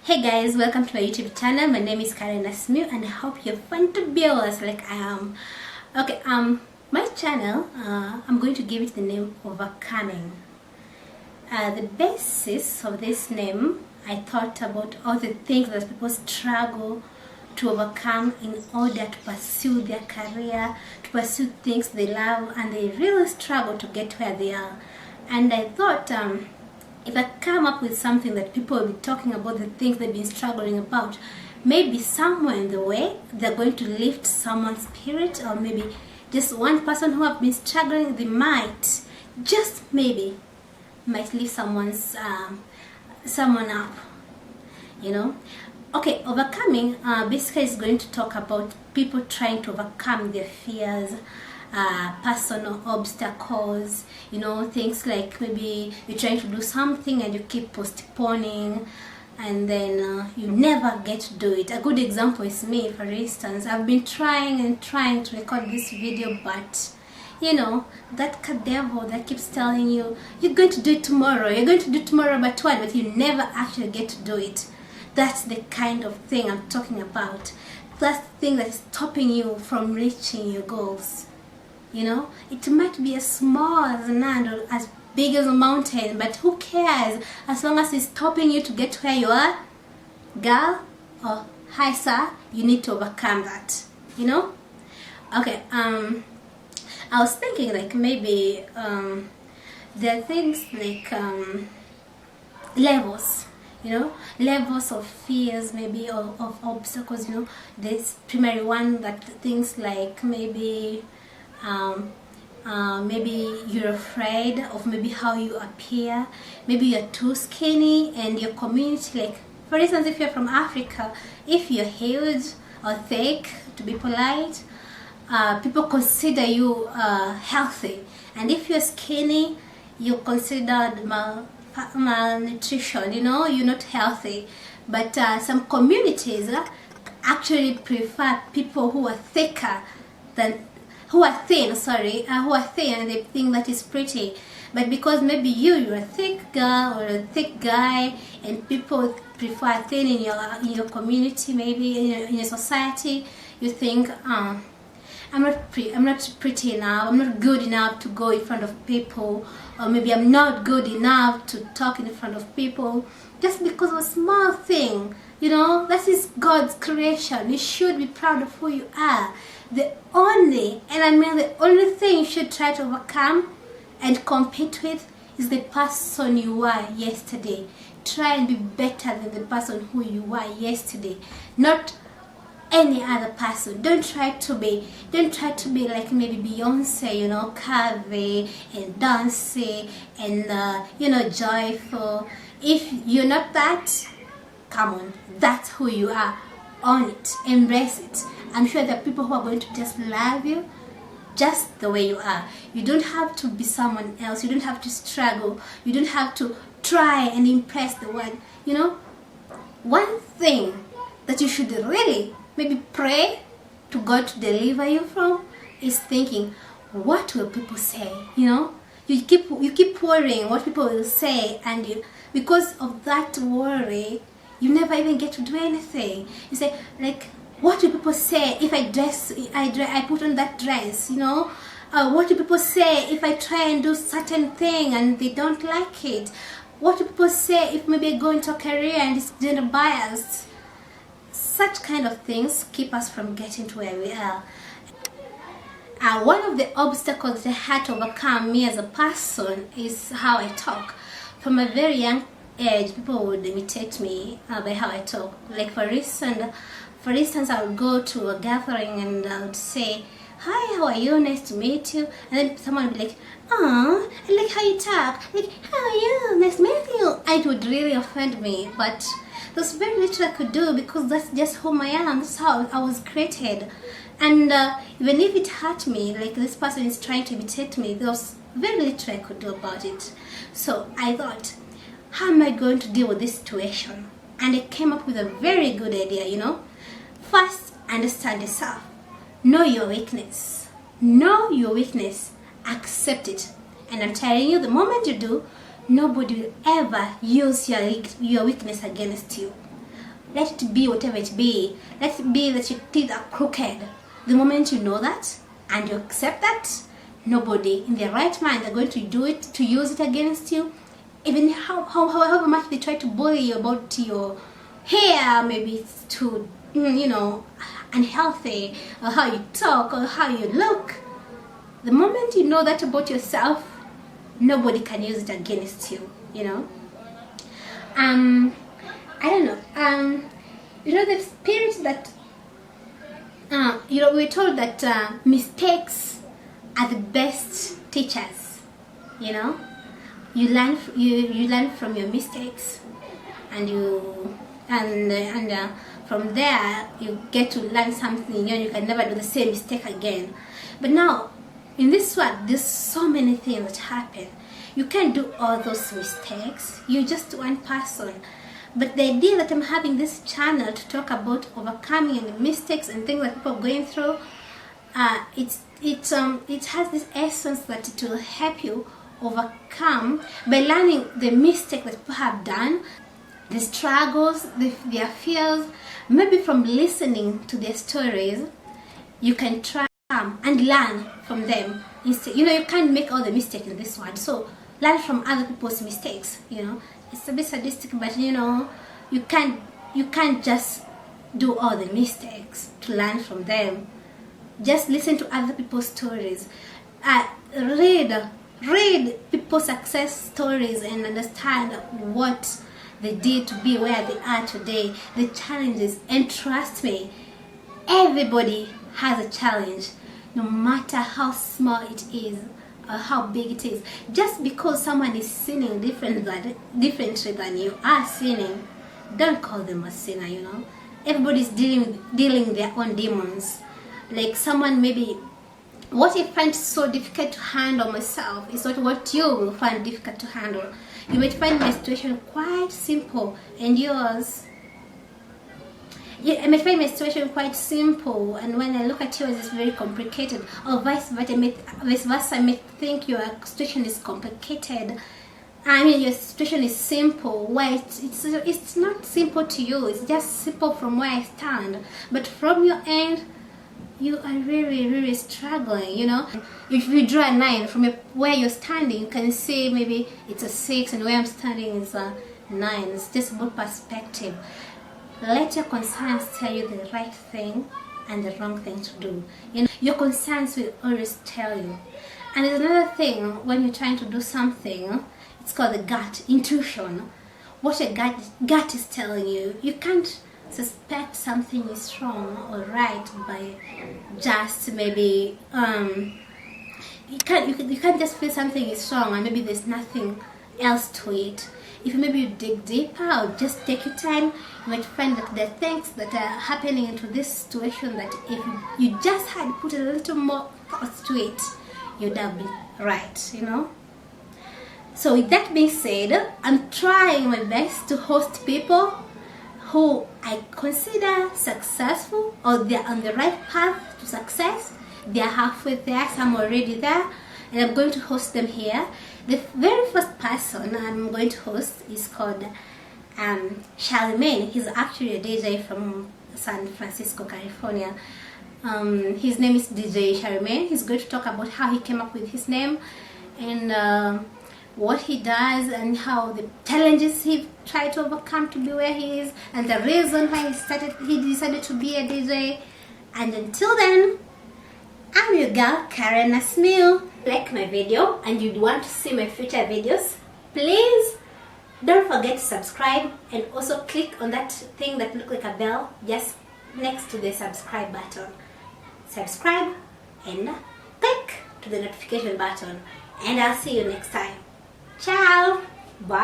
Hey guys, welcome to my YouTube channel. My name is Karen Asmiu and I hope you're fun to be with us like I am. Okay, my channel, I'm going to give it the name Overcoming. The basis of this name, I thought about all the things that people struggle to overcome in order to pursue their career, to pursue things they love, and they really struggle to get where they are. And I thought, if I come up with something that people will be talking about, the things they've been struggling about, maybe somewhere in the way they're going to lift someone's spirit, or maybe just one person who have been struggling, they might, just maybe, might lift someone up, you know. Okay, overcoming basically is going to talk about people trying to overcome their fears, personal obstacles, you know, things like maybe you're trying to do something and you keep postponing and then you never get to do it. A good example is me, for instance. I've been trying to record this video, but you know, that devil that keeps telling you you're going to do it tomorrow, but what? But you never actually get to do it. That's the kind of thing I'm talking about. That's the thing that's stopping you from reaching your goals. You know, it might be as small as an ant or as big as a mountain, but who cares as long as it's stopping you to get where you are? Girl, or hi sir, you need to overcome that, you know? Okay, I was thinking like maybe there are things like levels, you know, levels of fears, maybe of obstacles, you know. There's primary one, that things like maybe maybe you're afraid of maybe how you appear, maybe you're too skinny and your community, like for instance, if you're from Africa, if you're huge or thick, to be polite, people consider you healthy, and if you're skinny, you're considered malnutrition, you know, you're not healthy. But some communities actually prefer people who are thicker than who are thin and they think that is pretty. But because maybe you're a thick girl or a thick guy, and people prefer thin in your community, maybe in your society, you think, I'm not pretty enough, I'm not good enough to go in front of people, or maybe I'm not good enough to talk in front of people, just because of a small thing. You know, that is God's creation. You should be proud of who you are. The only thing you should try to overcome and compete with is the person you were yesterday. Try and be better than the person who you were yesterday, not any other person. Don't try to be like maybe Beyonce, you know, curvy and dancing and you know, joyful. If you're not that, come on, that's who you are. Own it, embrace it. I'm sure there are people who are going to just love you just the way you are. You don't have to be someone else. You don't have to struggle. You don't have to try and impress the world. You know, one thing that you should really maybe pray to God to deliver you from is thinking, what will people say? You know, you keep worrying what people will say, and because of that worry, you never even get to do anything. You say, like, what do people say if I put on that dress, you know? What do people say if I try and do certain thing and they don't like it? What do people say if maybe I go into a career and it's gender biased? Such kind of things keep us from getting to where we are. One of the obstacles that I had to overcome, me as a person, is how I talk. From a very young age, people would imitate me by how I talk. Like for instance, I would go to a gathering and I would say, hi, how are you? Nice to meet you. And then someone would be like, oh, I like how you talk. Like, how are you? Nice to meet you. It would really offend me, but there's very little I could do because that's just who I am. That's how I was created. And even if it hurt me, like this person is trying to imitate me, there was very little I could do about it. So I thought, how am I going to deal with this situation? And I came up with a very good idea, you know. First, understand yourself. Know your weakness. Accept it. And I'm telling you, the moment you do, nobody will ever use your weakness against you. let it be whatever it be. Let it be that your teeth are crooked. The moment you know that and you accept that, nobody in their right mind are going to do it, to use it against you. Even however much they try to bully you about your hair, maybe it's too, unhealthy, or how you talk, or how you look. The moment you know that about yourself, nobody can use it against you, I don't know. The spirit that, we're told that mistakes are the best teachers, You learn from your mistakes, and from there you get to learn something. You can never do the same mistake again. But now, in this world, there's so many things that happen. You can't do all those mistakes. You're just one person. But the idea that I'm having this channel to talk about overcoming and mistakes and things that people are going through, it has this essence that it will help you overcome by learning the mistake that people have done, the struggles, their fears. Maybe from listening to their stories, you can try and learn from them. Instead, you can't make all the mistakes in this world, so learn from other people's mistakes. It's a bit sadistic, but you can't just do all the mistakes to learn from them. Just listen to other people's stories. Read people's success stories and understand what they did to be where they are today, the challenges. And trust me, everybody has a challenge, no matter how small it is or how big it is. Just because someone is sinning differently than you are sinning, don't call them a sinner. Everybody's dealing their own demons. Like someone maybe, what I find so difficult to handle myself is not what you will find difficult to handle. You might find my situation quite simple, and yours, I might find my situation quite simple, and when I look at yours, it's very complicated. Or vice versa, I may think your situation is complicated. Your situation is simple. Why it's not simple to you. It's just simple from where I stand. But from your end, you are really, really struggling, If you draw a 9 from where you're standing, you can see maybe it's a 6, and where I'm standing is a 9. It's just about perspective. Let your concerns tell you the right thing and the wrong thing to do. Your concerns will always tell you. And there's another thing, when you're trying to do something, it's called the gut, intuition. What your gut is telling you. You can't suspect something is wrong or right by just maybe you can't just feel something is wrong and maybe there's nothing else to it. If maybe you dig deeper or just take your time, you might find that there are things that are happening into this situation that if you just had put a little more thought to it, you'd have been right, So with that being said, I'm trying my best to host people who I consider successful, or they're on the right path to success. They're halfway there, some already there, and I'm going to host them here. The very first person I'm going to host is called Charlemagne. He's actually a DJ from San Francisco, California. His name is DJ Charlemagne. He's going to talk about how he came up with his name and what he does and how the challenges he tried to overcome to be where he is, and the reason why he decided to be a DJ. And until then, I'm your girl Karen Asmil. Like my video and you'd want to see my future videos, please don't forget to subscribe and also click on that thing that looks like a bell just next to the subscribe button. Subscribe and click to the notification button, and I'll see you next time. Ciao!